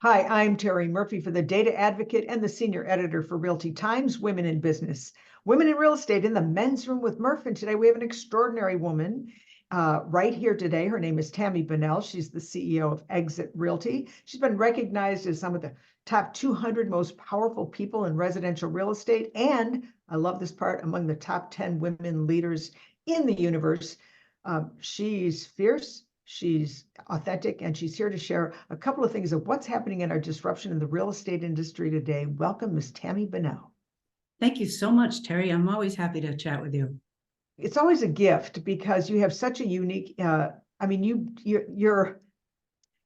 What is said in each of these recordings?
Hi, I'm Terry Murphy for the Data Advocate and the Senior Editor for Realty Times Women in Business. Women in Real Estate in the Men's Room with Murph. And today we have an extraordinary woman right here today. Her name is Tami Bonnell. She's the CEO of Exit Realty. She's been recognized as some of the top 200 most powerful people in residential real estate. And I love this part, among the top 10 women leaders in the universe. She's fierce. She's authentic, and she's here to share a couple of things of what's happening in our disruption in the real estate industry today. Welcome, Ms. Tami Bonnell. Thank you so much, Terry. I'm always happy to chat with you. It's always a gift because you have such a unique, your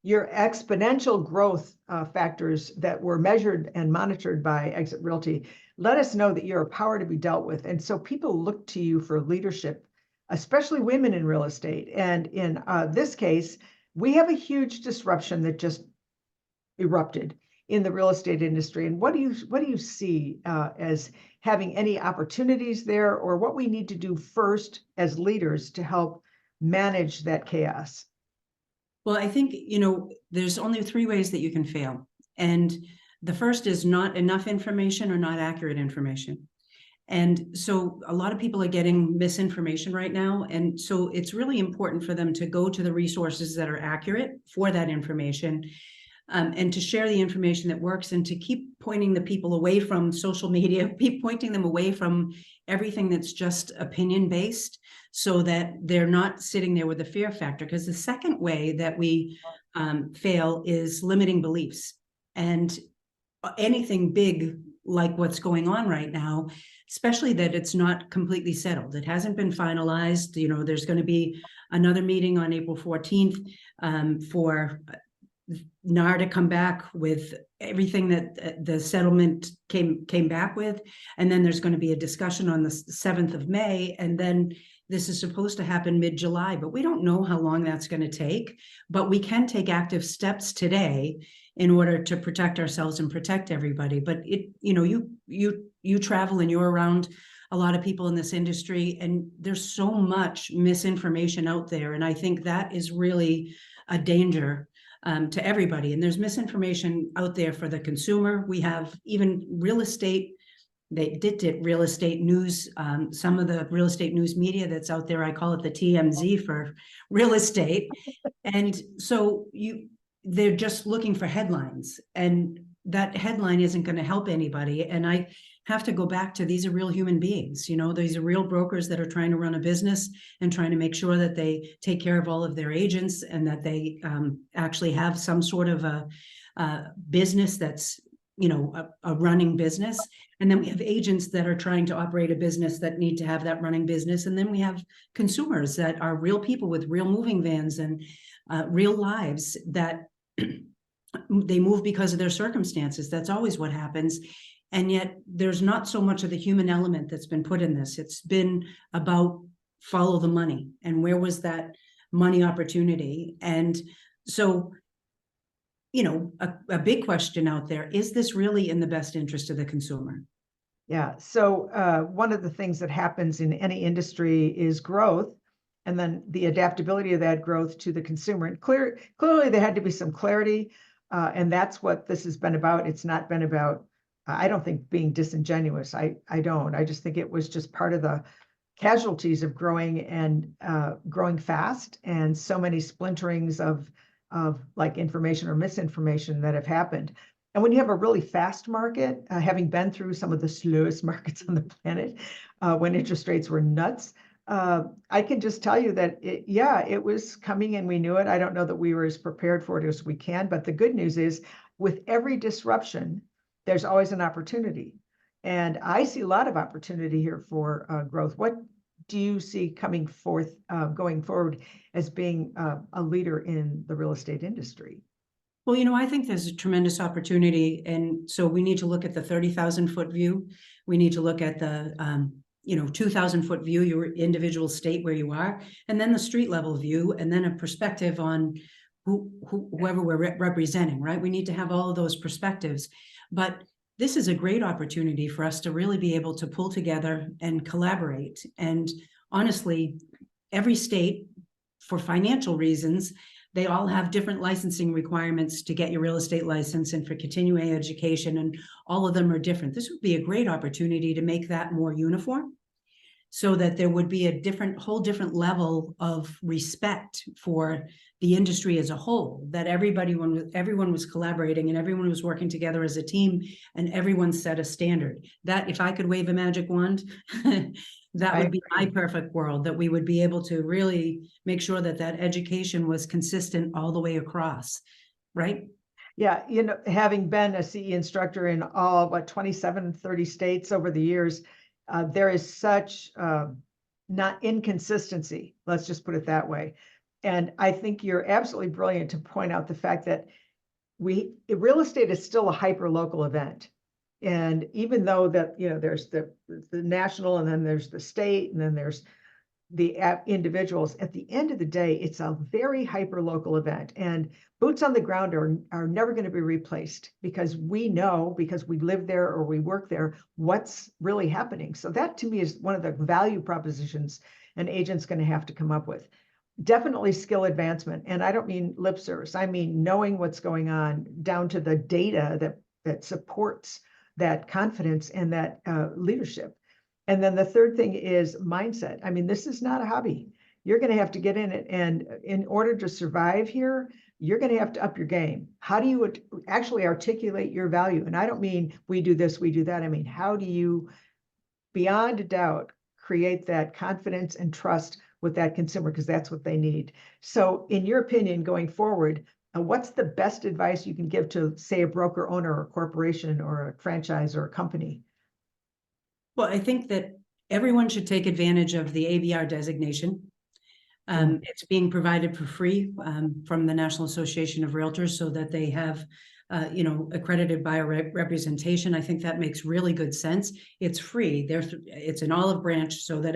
exponential growth factors that were measured and monitored by Exit Realty let us know that you're a power to be dealt with. And so people look to you for leadership, especially women in real estate. And in this case, we have a huge disruption that just erupted in the real estate industry. And what do you see as having any opportunities there, or what we need to do first as leaders to help manage that chaos? Well, I think, there's only three ways that you can fail. And the first is not enough information or not accurate information. And so a lot of people are getting misinformation right now. And so it's really important for them to go to the resources that are accurate for that information, and to share the information that works, and to keep pointing the people away from social media, keep pointing them away from everything that's just opinion-based, so that they're not sitting there with a fear factor. Because the second way that we fail is limiting beliefs. And anything big like what's going on right now, especially that it's not completely settled. It hasn't been finalized. There's going to be another meeting on April 14th for NAR to come back with everything that the settlement came back with. And then there's going to be a discussion on the 7th of May. And then this is supposed to happen mid-July, but we don't know how long that's going to take. But we can take active steps today in order to protect ourselves and protect everybody. But you travel and you're around a lot of people in this industry, and there's so much misinformation out there. And I think that is really a danger to everybody. And there's misinformation out there for the consumer. We have even real estate. They did real estate news. Some of the real estate news media that's out there, I call it the TMZ for real estate. And so they're just looking for headlines, and that headline isn't going to help anybody. And I have to go back to, these are real human beings. These are real brokers that are trying to run a business and trying to make sure that they take care of all of their agents, and that they actually have some sort of a business that's a running business. And then we have agents that are trying to operate a business that need to have that running business. And then we have consumers that are real people with real moving vans and real lives that they move because of their circumstances. That's always what happens. And yet there's not so much of the human element that's been put in this. It's been about follow the money. And where was that money opportunity? And so, a big question out there, is this really in the best interest of the consumer? Yeah. So one of the things that happens in any industry is growth, and then the adaptability of that growth to the consumer. And clearly there had to be some clarity, and that's what this has been about. It's not been about, I don't think, being disingenuous. I don't. I just think it was just part of the casualties of growing and growing fast, and so many splinterings of like information or misinformation that have happened. And when you have a really fast market, having been through some of the slowest markets on the planet, when interest rates were nuts, I can just tell you that it was coming and we knew it. I don't know that we were as prepared for it as we can, but the good news is, with every disruption, there's always an opportunity. And I see a lot of opportunity here for growth. What do you see coming forth, going forward, as being a leader in the real estate industry? Well, I think there's a tremendous opportunity. And so we need to look at the 30,000-foot view. We need to look at the 2,000-foot view, your individual state where you are, and then the street level view, and then a perspective on whoever we're representing, right? We need to have all of those perspectives. But this is a great opportunity for us to really be able to pull together and collaborate. And honestly, every state, for financial reasons, They all have different licensing requirements to get your real estate license and for continuing education, and all of them are different. This would be a great opportunity to make that more uniform, so that there would be a whole different level of respect for the industry as a whole, that everyone was collaborating and everyone was working together as a team, and everyone set a standard. That, if I could wave a magic wand, that would be my perfect world, that we would be able to really make sure that that education was consistent all the way across, right? Yeah, having been a CE instructor in all, 27, 30 states over the years, there is such not inconsistency, let's just put it that way. And I think you're absolutely brilliant to point out the fact that real estate is still a hyper-local event. And even though that, there's the national, and then there's the state, and then there's the individuals, at the end of the day, it's a very hyper-local event. And boots on the ground are never going to be replaced, because we know, because we live there or we work there, what's really happening. So that, to me, is one of the value propositions an agent's going to have to come up with. Definitely skill advancement. And I don't mean lip service. I mean knowing what's going on down to the data that supports that confidence and that leadership. And then the third thing is mindset. I mean, this is not a hobby. You're going to have to get in it. And in order to survive here, you're going to have to up your game. How do you actually articulate your value? And I don't mean we do this, we do that. I mean, how do you, beyond a doubt, create that confidence and trust with that consumer, because that's what they need. So in your opinion, going forward, what's the best advice you can give to, say, a broker owner or a corporation or a franchise or a company? Well, I think that everyone should take advantage of the ABR designation. It's being provided for free from the National Association of Realtors, so that they have accredited buyer representation. I think that makes really good sense. It's free. It's an olive branch, so that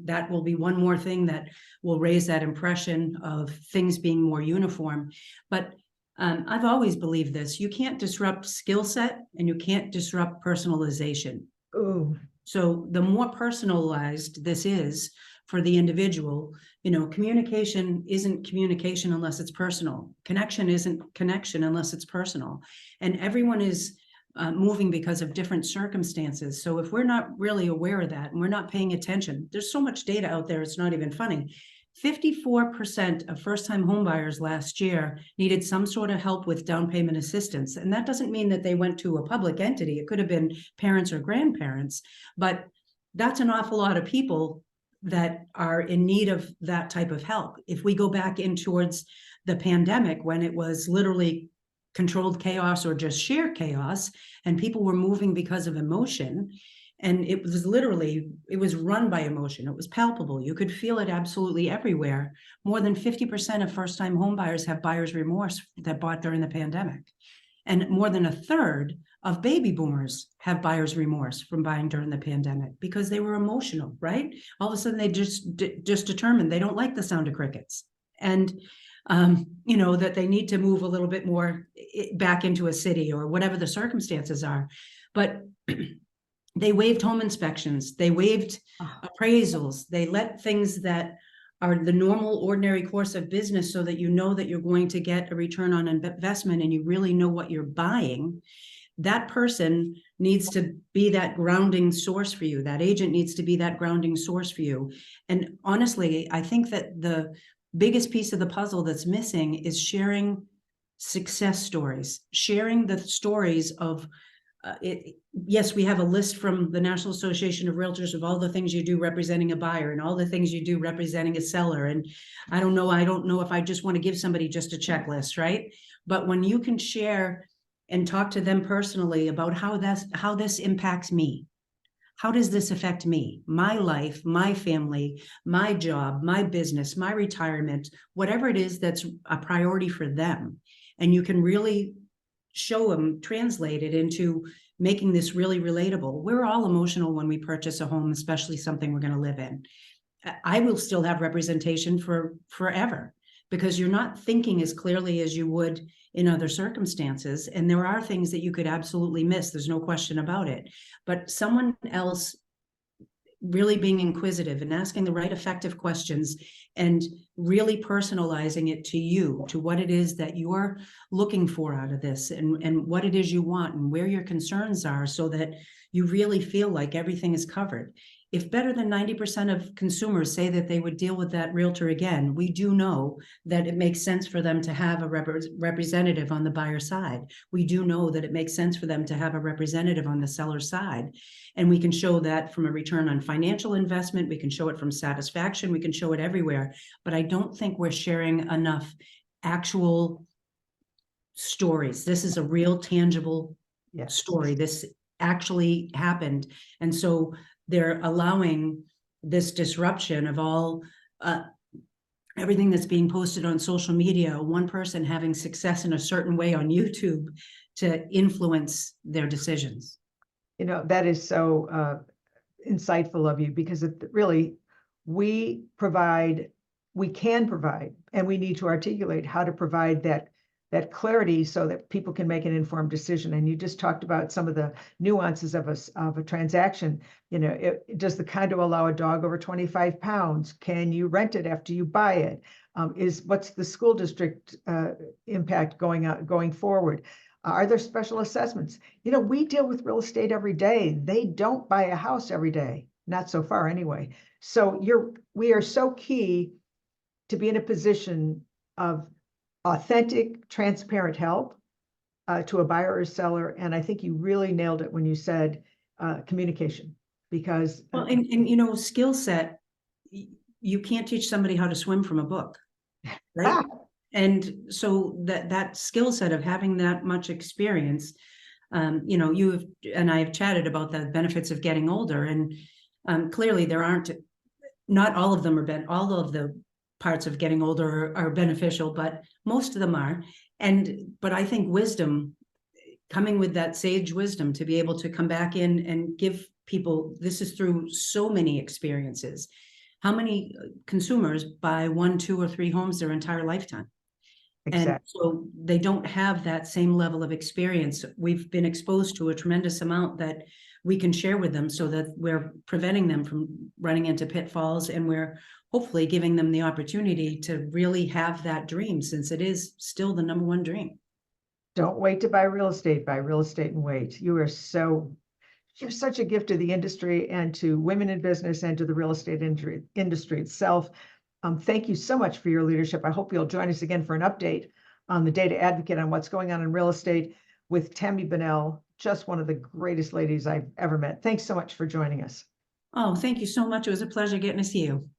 that will be one more thing that will raise that impression of things being more uniform. But I've always believed this: you can't disrupt skill set, and you can't disrupt personalization. Ooh. So the more personalized this is for the individual, communication isn't communication unless it's personal. Connection isn't connection unless it's personal. And everyone is moving because of different circumstances. So if we're not really aware of that, and we're not paying attention, there's so much data out there, it's not even funny. 54% of first-time homebuyers last year needed some sort of help with down payment assistance. And that doesn't mean that they went to a public entity. It could have been parents or grandparents, but that's an awful lot of people that are in need of that type of help. If we go back in towards the pandemic, when it was literally controlled chaos or just sheer chaos, and people were moving because of emotion, and it was run by emotion. It was palpable. You could feel it absolutely everywhere. More than 50% of first-time home buyers have buyer's remorse that bought during the pandemic. And more than a third of baby boomers have buyer's remorse from buying during the pandemic, because they were emotional, right? All of a sudden they just determined they don't like the sound of crickets. And that they need to move a little bit more back into a city, or whatever the circumstances are. But they waived home inspections, they waived appraisals, they let things that are the normal, ordinary course of business, so that you know that you're going to get a return on investment and you really know what you're buying. That person needs to be that grounding source for you. That agent needs to be that grounding source for you. And honestly, I think that the biggest piece of the puzzle that's missing is sharing success stories, sharing the stories of yes, we have a list from the National Association of Realtors of all the things you do representing a buyer, and all the things you do representing a seller. And I don't know if I just want to give somebody just a checklist, right? But when you can share and talk to them personally about how this impacts me, how does this affect me, my life, my family, my job, my business, my retirement, whatever it is that's a priority for them, and you can really show them, translate it into making this really relatable. We're all emotional when we purchase a home, especially something we're going to live in. I will still have representation for forever, because you're not thinking as clearly as you would in other circumstances. And there are things that you could absolutely miss. There's no question about it. But someone else really being inquisitive and asking the right effective questions and really personalizing it to you, to what it is that you're looking for out of this, and what it is you want and where your concerns are, so that you really feel like everything is covered. If better than 90% of consumers say that they would deal with that realtor again, we do know that it makes sense for them to have a representative on the buyer side. We do know that it makes sense for them to have a representative on the seller side. And we can show that from a return on financial investment. We can show it from satisfaction. We can show it everywhere. But I don't think we're sharing enough actual stories. This is a real tangible story. This actually happened. And so they're allowing this disruption of all everything that's being posted on social media, one person having success in a certain way on YouTube, to influence their decisions. You know, that is so insightful of you, because it really, we can provide, and we need to articulate how to provide that clarity so that people can make an informed decision. And you just talked about some of the nuances of a transaction. You know, does the condo allow a dog over 25 pounds? Can you rent it after you buy it? What's the school district impact going forward? Are there special assessments? You know, we deal with real estate every day. They don't buy a house every day, not so far anyway. So we are so key to be in a position of authentic, transparent help to a buyer or seller. And I think you really nailed it when you said communication, because well, and you know, skill set, you can't teach somebody how to swim from a book, right? And so that skill set of having that much experience, you know, you and I have chatted about the benefits of getting older, and clearly not all of them all of the parts of getting older are beneficial, but most of them are. But I think wisdom, coming with that sage wisdom to be able to come back in and give people, this is through so many experiences. How many consumers buy 1, 2, or 3 homes their entire lifetime? Exactly. And so they don't have that same level of experience. We've been exposed to a tremendous amount that we can share with them, so that we're preventing them from running into pitfalls, and we're hopefully giving them the opportunity to really have that dream, since it is still the #1 dream. Don't wait to buy real estate, buy real estate and wait. You're such a gift to the industry and to women in business and to the real estate industry itself. Thank you so much for your leadership. I hope you'll join us again for an update on the Data Advocate on what's going on in real estate with Tami Bonnell, just one of the greatest ladies I've ever met. Thanks so much for joining us. Oh, thank you so much. It was a pleasure getting to see you.